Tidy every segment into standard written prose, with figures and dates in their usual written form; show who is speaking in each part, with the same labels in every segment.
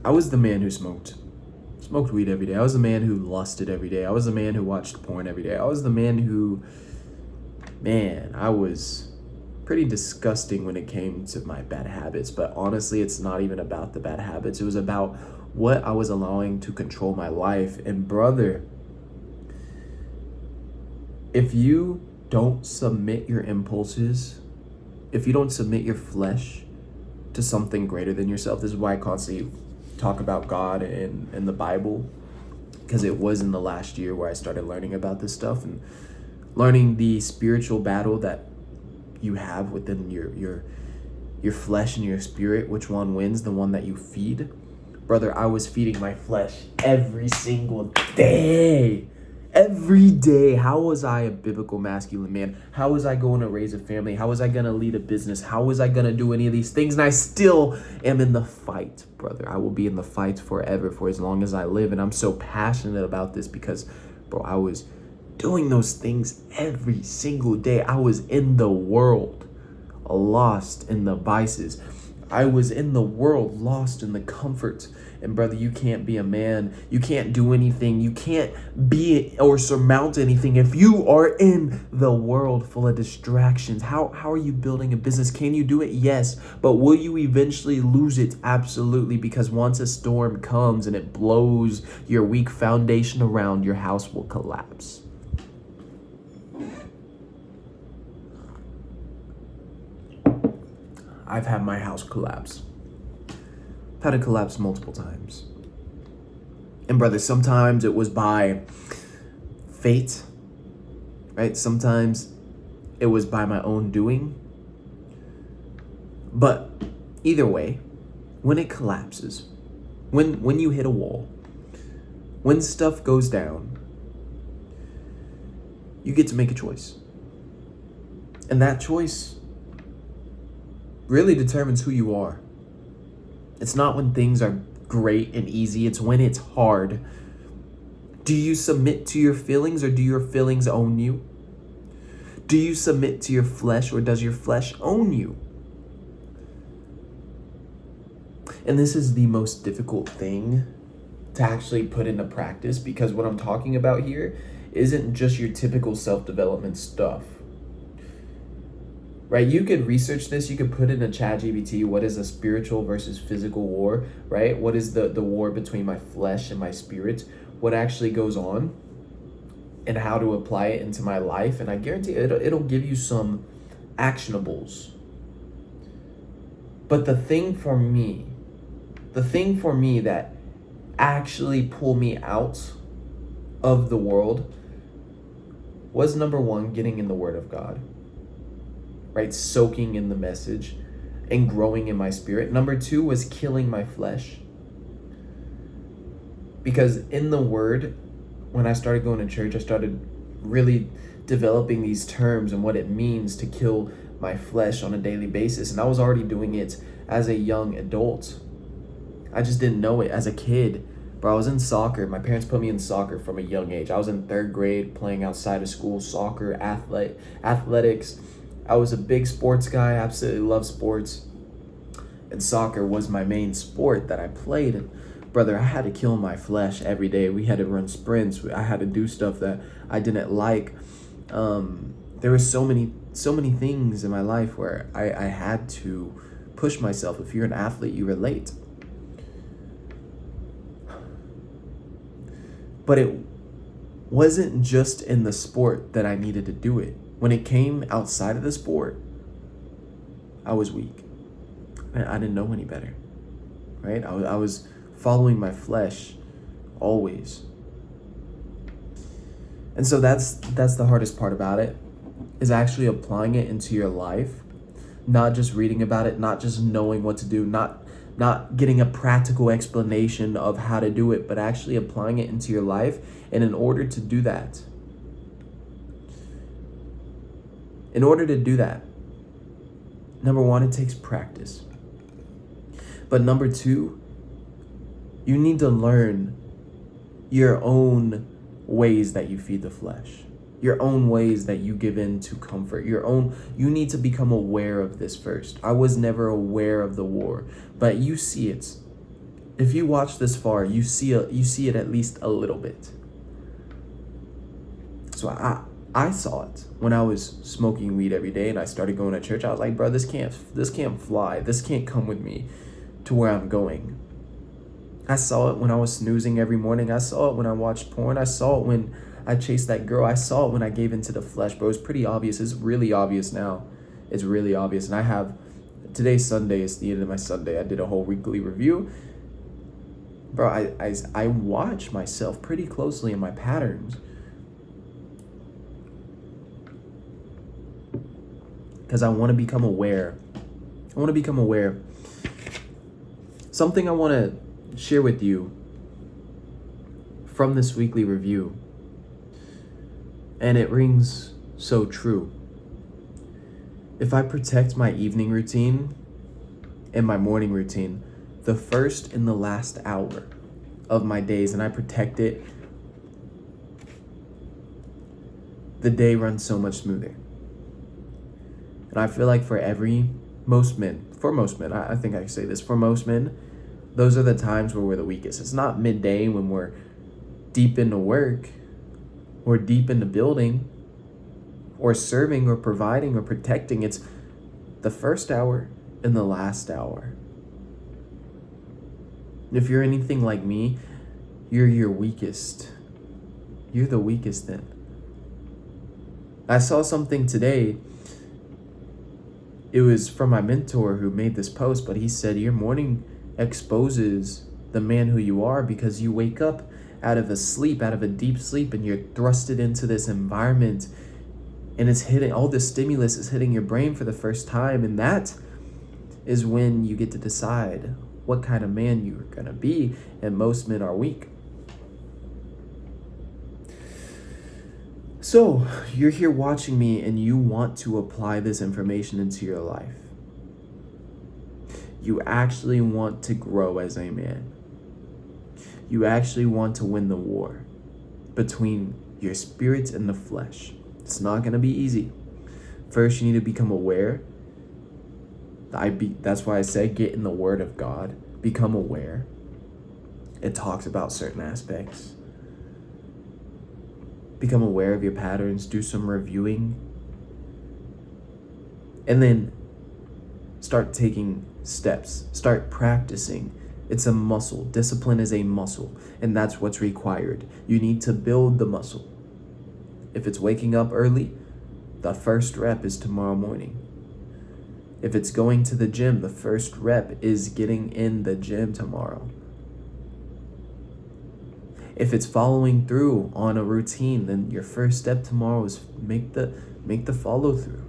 Speaker 1: I was the man who smoked weed every day. I was the man who lusted every day. I was the man who watched porn every day. I was the man who, man, I was pretty disgusting when it came to my bad habits. But honestly, it's not even about the bad habits. It was about what I was allowing to control my life. And brother, if you don't submit your impulses, if you don't submit your flesh to something greater than yourself, this is why I constantly talk about God and the Bible, because it was in the last year where I started learning about this stuff and learning the spiritual battle that you have within your flesh and your spirit. Which one wins? The one that you feed. Brother, I was feeding my flesh every single day. Every day. How was I a biblical masculine man? How was I going to raise a family? How was I going to lead a business? How was I going to do any of these things? And I still am in the fight, brother. I will be in the fight forever, for as long as I live. And I'm so passionate about this because, bro, I was doing those things every single day. I was in the world, lost in the vices. I was in the world, lost in the comfort. And brother, you can't be a man. You can't do anything. You can't be or surmount anything if you are in the world full of distractions. How are you building a business? Can you do it? Yes. But will you eventually lose it? Absolutely. Because once a storm comes and it blows your weak foundation around, your house will collapse. I've had my house collapse. I've had it collapse multiple times. And brother, sometimes it was by fate, right? Sometimes it was by my own doing. But either way, when it collapses, when you hit a wall, when stuff goes down, you get to make a choice. And that choice really determines who you are. It's not when things are great and easy, it's when it's hard. Do you submit to your feelings, or do your feelings own you? Do you submit to your flesh, or does your flesh own you? And this is the most difficult thing to actually put into practice, because what I'm talking about here isn't just your typical self-development stuff. Right? You could research this. You could put in a ChatGPT, what is a spiritual versus physical war, right? What is the war between my flesh and my spirit? What actually goes on and how to apply it into my life. And I guarantee it'll give you some actionables. But the thing for me that actually pulled me out of the world was, number one, getting in the Word of God. Right? Soaking in the message and growing in my spirit. Number two was killing my flesh. Because in the Word, when I started going to church, I started really developing these terms and what it means to kill my flesh on a daily basis. And I was already doing it as a young adult. I just didn't know it as a kid. But I was in soccer. My parents put me in soccer from a young age. I was in 3rd grade playing outside of school, soccer, athletics. I was a big sports guy, absolutely love sports. And soccer was my main sport that I played. And brother, I had to kill my flesh every day. We had to run sprints. I had to do stuff that I didn't like. There were so many things in my life where I had to push myself. If you're an athlete, you relate. But it wasn't just in the sport that I needed to do it. When it came outside of the sport, I was weak. I didn't know any better, right? I was following my flesh always. And so that's the hardest part about it, is actually applying it into your life, not just reading about it, not just knowing what to do, not getting a practical explanation of how to do it, but actually applying it into your life. And in order to do that, number one, it takes practice. But number two, you need to learn your own ways that you feed the flesh, your own ways that you give in to comfort, you need to become aware of this first. I was never aware of the war, but you see it. If you watch this far, you see it at least a little bit. So I saw it when I was smoking weed every day and I started going to church. I was like, bro, this can't fly. This can't come with me to where I'm going. I saw it when I was snoozing every morning. I saw it when I watched porn. I saw it when I chased that girl. I saw it when I gave into the flesh, bro. It's pretty obvious. It's really obvious now. It's really obvious. And today's Sunday. It's the end of my Sunday. I did a whole weekly review. Bro, I watch myself pretty closely in my patterns. Because I want to become aware. Something I want to share with you from this weekly review. And it rings so true. If I protect my evening routine and my morning routine, the first and the last hour of my days, and I protect it, the day runs so much smoother. And I feel like for most men, I think I can say this, for most men, those are the times where we're the weakest. It's not midday when we're deep into work or deep into building or serving or providing or protecting. It's the first hour and the last hour. If you're anything like me, you're your weakest. You're the weakest then. I saw something today. It was from my mentor who made this post, but he said your morning exposes the man who you are because you wake up out of a deep sleep, and you're thrusted into this environment, and it's hitting, all this stimulus is hitting your brain for the first time, and that is when you get to decide what kind of man you're gonna be, and most men are weak. So, you're here watching me and you want to apply this information into your life. You actually want to grow as a man. You actually want to win the war between your spirit and the flesh. It's not going to be easy. First, you need to become aware. That's why I said get in the Word of God. Become aware. It talks about certain aspects. Become aware of your patterns, do some reviewing, and then start taking steps, start practicing. It's a muscle. Discipline is a muscle, and that's what's required. You need to build the muscle. If it's waking up early, the first rep is tomorrow morning. If it's going to the gym, the first rep is getting in the gym tomorrow. If it's following through on a routine, then your first step tomorrow is make the follow through.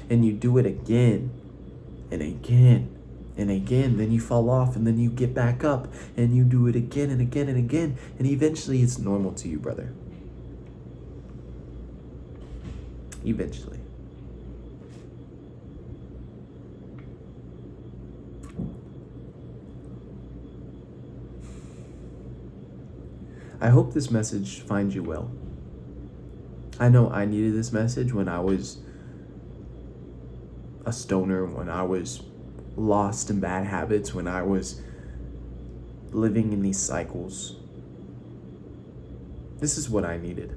Speaker 1: And you do it again and again and again. Then you fall off, and then you get back up and you do it again and again and again. And eventually it's normal to you, brother. Eventually. I hope this message finds you well. I know I needed this message when I was a stoner, when I was lost in bad habits, when I was living in these cycles. This is what I needed.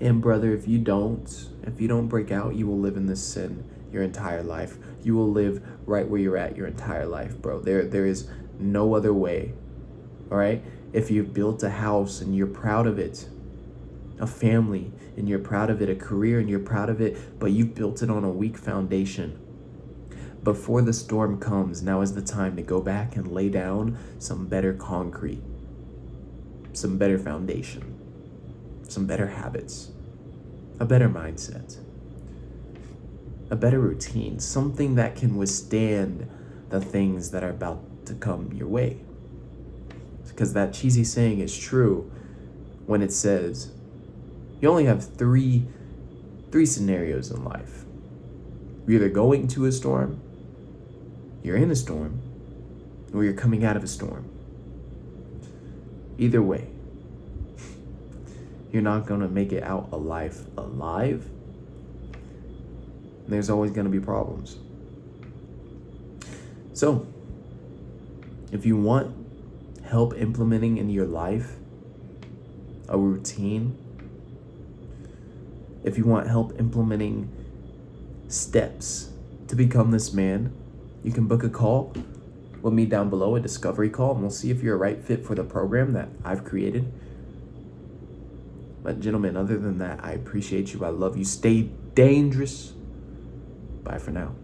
Speaker 1: And brother, if you don't break out, you will live in this sin your entire life. You will live right where you're at your entire life, bro. There is no other way. All right? If you've built a house and you're proud of it, a family and you're proud of it, a career and you're proud of it, but you've built it on a weak foundation, before the storm comes, now is the time to go back and lay down some better concrete, some better foundation, some better habits, a better mindset, a better routine, something that can withstand the things that are about to come your way. Because that cheesy saying is true when it says you only have three scenarios in life. You're either going to a storm, you're in a storm, or you're coming out of a storm. Either way, you're not going to make it out alive. There's always going to be problems. So, If you want help implementing in your life a routine, if you want help implementing steps to become this man, you can book a call with me down below, a discovery call, and we'll see if you're a right fit for the program that I've created. But gentlemen, other than that, I appreciate you. I love you. Stay dangerous. Bye for now.